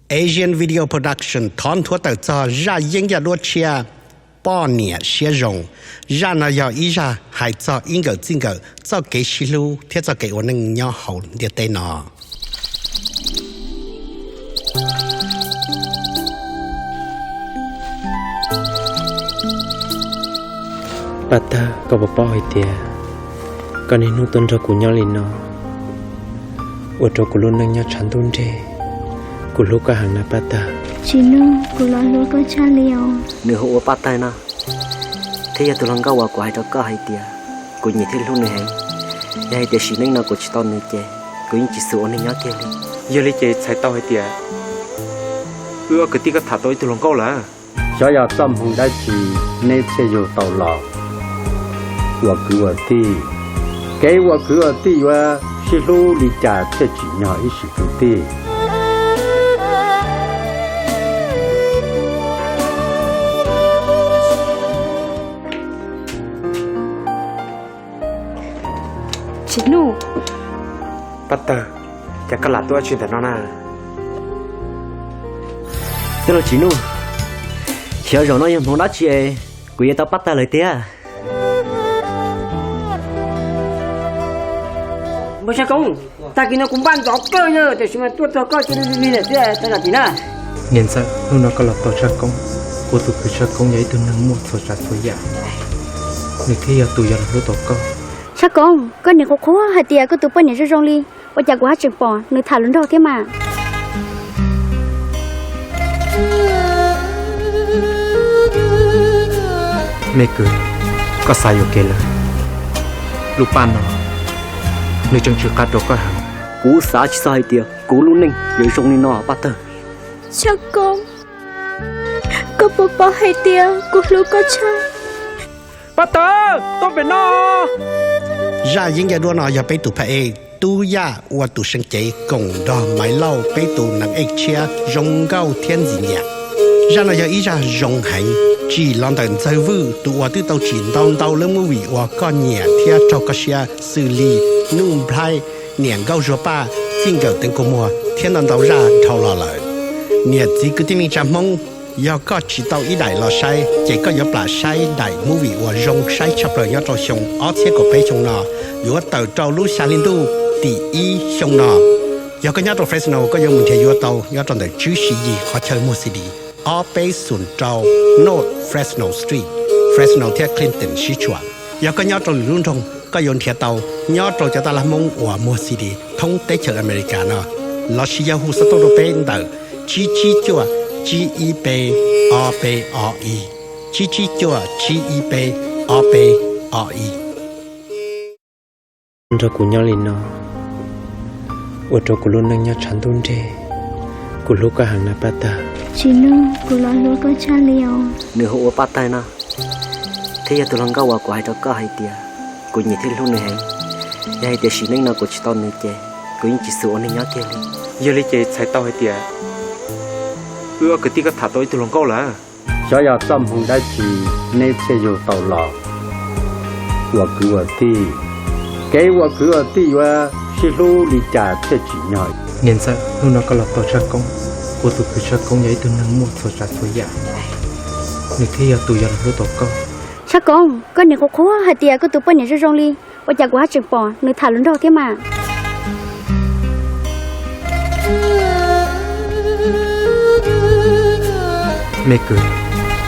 Asian Video Production 团团都做让音乐录制半年写容，让那要一下还做一个这个做给西路，贴做给我能要好的电脑。Bata kau bapa itu ya, kan ini tuan aku nyalino, waktu aku lunangnya cantun je, aku luka hang bata. Chino, aku lalu kau caliau. Nếu hộ bata na, thế giờ tôi làm câu của hai đứa có hai tia, cô nhìn thấy luôn này hay, hai tia xin nên nó cô chỉ tao này chơi, cô nhìn chỉ số này nhớ chơi đi. Giờ lấy chơi sai tao hai tia, cái tia cái thả tôi làm câu là. Cho giờ tâm hồn đã chỉ nên sẽ dùng tàu lò. 我给我弟，给我给我弟哇，是路里家这几年一起给弟。Chino, Bata, jangan lah tuh cinta nona. Thế là Chino, hiểu rồi nóยังkhông đã chơi, cô ấy tao bắt ta lời tia. Bố cha công, ta kia nó cũng ban gió cơ nhờ, để chúng ta tuốt gió cơ cho nên đi này thế, ta là tí na. Nhìn sao, lúc nó có là tổ chức công, cô tụi cứ cho công giấy từ nâng một số trả số giả. Người kia giờ tụi giờ là lúc tổ công. cha con này có khó hay tiệt có tụi bên này rong li, bây giờ quá chừng bỏ, người thả lớn đâu thế mà. Mẹ cứ, có sai ok là, lúc ban nó. Nếu chẳng chịu cắt đâu có hẳn. Cú xã chỉ sai tia, cú luôn ninh, rồi xong nên nó bắt ta. Cha con bapa hay tiệt, con lúc có cha. Bắt ta, tôi phải nó. Ra những cái đua nào giờ bây tụ phải tu ya và tụ sinh chế cùng đó máy lâu bây tụ nặng ếch chia rong gạo thiên gì nhỉ? Ra nào giờ ý ra rong hành chỉ làm tận chơi vui tụ và tụ tàu chỉ đau lớn mũi và con nhẹ theo cho cái xe xử lý nung play niệm gạo rửa ba chính gạo từng cô mua thiên đàn tàu ra thâu lò lại nhẹ chỉ cứ tin mình chăm mong giờ có chỉ tàu ý đại lò sai chỉ có giờ bà sai đại mũi và rong sai chập rồi nhớ trâu sông ở xe của bé sông nọ vừa tàu trâu lú xa liên tu tỷ ý sông nọ giờ có nhớ trâu Fresno có giờ mình thấy vừa tàu nhớ trâu đời chữ gì họ chơi mua CD ở bé sườn trâu North Fresno Street Fresno theo Clinton xí chuột giờ có nhớ trâu luôn trong có dùng thiệt tàu nhớ trâu cho ta làm mong và mua CD thông tế chợ America nọ là xí giờ hồ sơ tàu đồ bên tàu chi chua GEP RBRE chi chua GEP RBRE Rồi cô nhau lên nó, ở chỗ cô luôn nâng nhau chán tôn je, cô lúc cả hàng nạp bata. Chino, cô lalu kau caliau. Nếu hộ bata na, thế giờ tôi làm câu của hai đứa có hai tia, cô nhìn thấy luôn này hay, hai tia xin nên nó cô chỉ tao này chơi, cô nhìn chỉ số này nhớ chơi đi. Giờ lấy chơi sai tao hay tia, cái tia cái thả tôi làm câu là. Cho giờ tâm hồn đã chỉ nên sẽ dùng tàu lò. 我给我弟，给我给我弟哇，是路里家这几年。 Nhìn sao, lúc nó có là tổ chức công, cô tụi cứ cho công giấy từ nâng một số trả số giả. Người kia giờ tụi giờ là lúc tổ công. Cha con này có khó hay tiệt có tụi bên này rong li, bây giờ quá chừng bỏ, người thả lớn đâu thế mà. Mẹ cứ,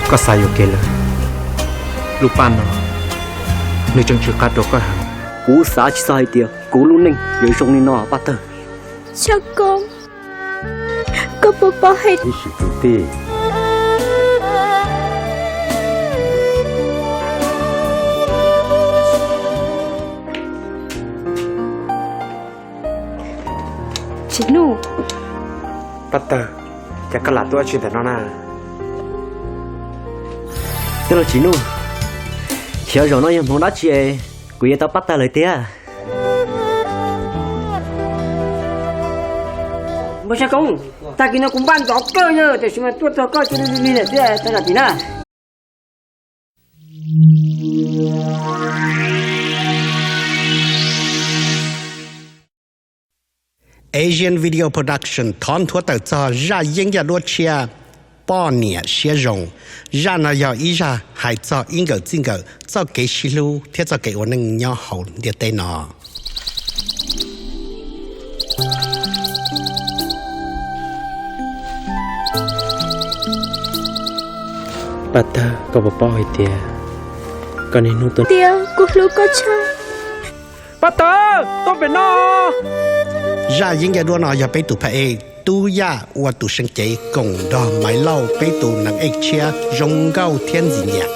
có sai ok là, lúc ban nó, nếu chẳng chịu cắt đâu có hẳn. Cú xã chỉ sai tia, cú luôn ninh, rồi xong nên nó bắt ta. Cha con bapa hay 一起给弟。 Chino, Bata, jangan lah tuh cinta nona. Thế là Chino, hiểu rồi nóยังkhông đã chơi, cô ấy tao bắt ta lời tia. bố cha công, ta kia nó cũng ban gió cơ nhờ, để chúng ta tuốt gió cơ cho nên đi này thế, ta là tí na. Asian Video Production thon thua tờ cho ra yên gia đua chia bao nhiêu xe rồng ra nó giờ ý ra hay cho yên gỡ chính gỡ cho cái xí lu thế cho cái ổn nhau hậu địa tây nọ bà ta có một bò tia còn nên nuôi tuần tia cô lu có chơi bà ta tôi phải no ra yên gia đua nọ giờไปตู่พระเอกตู้ย่าวัวตู่เชิงเจกงดอไม้เล่าไปตู่นางเอกเชียรงเก้าเทียนจีเนี่ย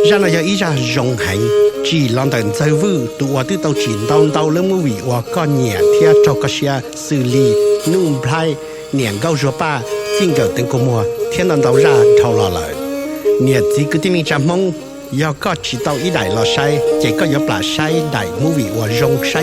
ra nó giờ ý ra rong hành chỉ lòng tận chơi vui tụวัวtư tàu chỉ đau lớn mũi vịวัวcon nhẹ theo trâu cá xia xử lý nung phai niệm gạo rửa ba chính gạo tên cô mua thiên đàn tàu ra thâu lò lợi niệm chỉ cứ tin mình chăm mong 要個知道一代落西，這個有把西大 movie 和用西。